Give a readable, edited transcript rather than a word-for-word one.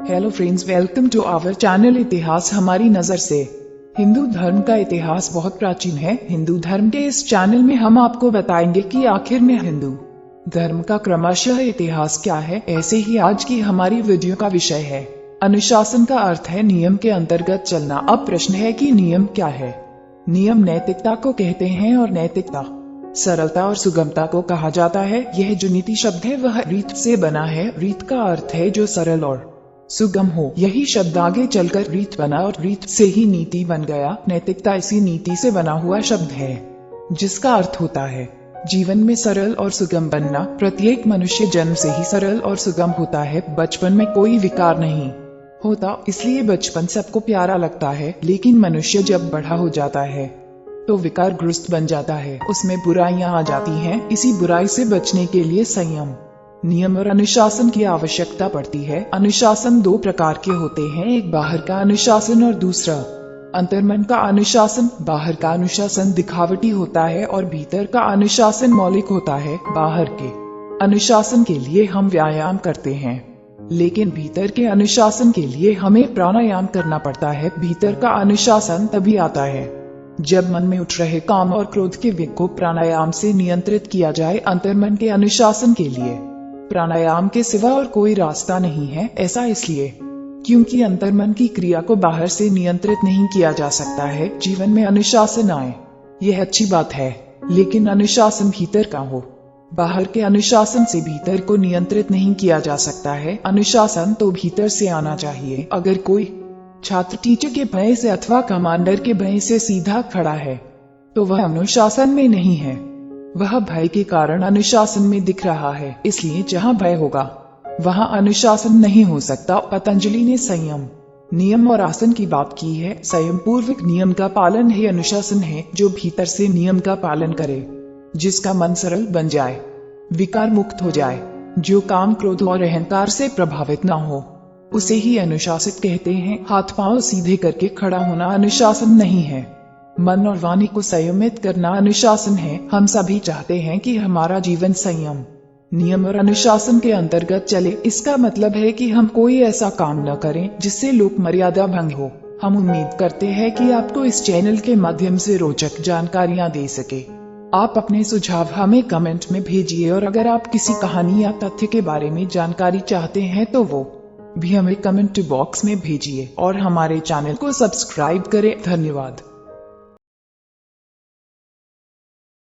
Hello friends, welcome to our channel इतिहास हमारी नजर से। हिंदू धर्म का इतिहास बहुत प्राचीन है। हिंदू धर्म के इस चैनल में हम आपको बताएंगे कि आखिर में हिंदू धर्म का क्रमशः इतिहास क्या है। ऐसे ही आज की हमारी वीडियो का विषय है अनुशासन का अर्थ है नियम के अंतर्गत चलना। अब प्रश्न है कि नियम क्या है। नियम नैतिकता को कहते हैं और नैतिकता सरलता और सुगमता को कहा जाता है। यह जो नीति शब्द है वह रीत से बना है। रीत का अर्थ है जो सरल और सुगम हो। यही शब्द आगे चलकर रीत बना और रीत से ही नीति बन गया। नैतिकता इसी नीति से बना हुआ शब्द है जिसका अर्थ होता है जीवन में सरल और सुगम बनना। प्रत्येक मनुष्य जन्म से ही सरल और सुगम होता है। बचपन में कोई विकार नहीं होता, इसलिए बचपन सबको प्यारा लगता है। लेकिन मनुष्य जब बड़ा हो जाता है तो विकारग्रस्त बन जाता है, उसमें बुराइयां आ जाती हैं। इसी बुराई से बचने के लिए संयम, नियम और अनुशासन की आवश्यकता पड़ती है। अनुशासन दो प्रकार के होते हैं, एक बाहर का अनुशासन और दूसरा अंतर्मन का अनुशासन। बाहर का अनुशासन दिखावटी होता है और भीतर का अनुशासन मौलिक होता है। बाहर के अनुशासन के लिए हम व्यायाम करते हैं, लेकिन भीतर के अनुशासन के लिए हमें प्राणायाम करना पड़ता है। भीतर का अनुशासन तभी आता है जब मन में उठ रहे काम और क्रोध के वेग को प्राणायाम से नियंत्रित किया जाए। अंतर्मन के अनुशासन के लिए प्राणायाम के सिवा और कोई रास्ता नहीं है। ऐसा इसलिए क्योंकि अंतर्मन की क्रिया को बाहर से नियंत्रित नहीं किया जा सकता है। जीवन में अनुशासन आए यह अच्छी बात है, लेकिन अनुशासन भीतर का हो। बाहर के अनुशासन से भीतर को नियंत्रित नहीं किया जा सकता है। अनुशासन तो भीतर से आना चाहिए। अगर कोई छात्र टीचर के भय से अथवा कमांडर के भय से सीधा खड़ा है तो वह अनुशासन में नहीं है, वह भय के कारण अनुशासन में दिख रहा है। इसलिए जहाँ भय होगा वहाँ अनुशासन नहीं हो सकता। पतंजलि ने संयम, नियम और आसन की बात की है। संयम पूर्वक नियम का पालन ही अनुशासन है, जो भीतर से नियम का पालन करे, जिसका मन सरल बन जाए, विकार मुक्त हो जाए, जो काम क्रोध और अहंकार से प्रभावित न हो, उसे ही अनुशासित कहते हैं। हाथ पांव सीधे करके खड़ा होना अनुशासन नहीं है। मन और वाणी को संयमित करना अनुशासन है। हम सभी चाहते हैं कि हमारा जीवन संयम, नियम और अनुशासन के अंतर्गत चले। इसका मतलब है कि हम कोई ऐसा काम न करें जिससे लोक मर्यादा भंग हो। हम उम्मीद करते हैं कि आपको इस चैनल के माध्यम से रोचक जानकारियां दे सके। आप अपने सुझाव हमें कमेंट में भेजिए, और अगर आप किसी कहानी या तथ्य के बारे में जानकारी चाहते हैं तो वो भी हमें कमेंट बॉक्स में भेजिए, और हमारे चैनल को सब्सक्राइब करें। धन्यवाद।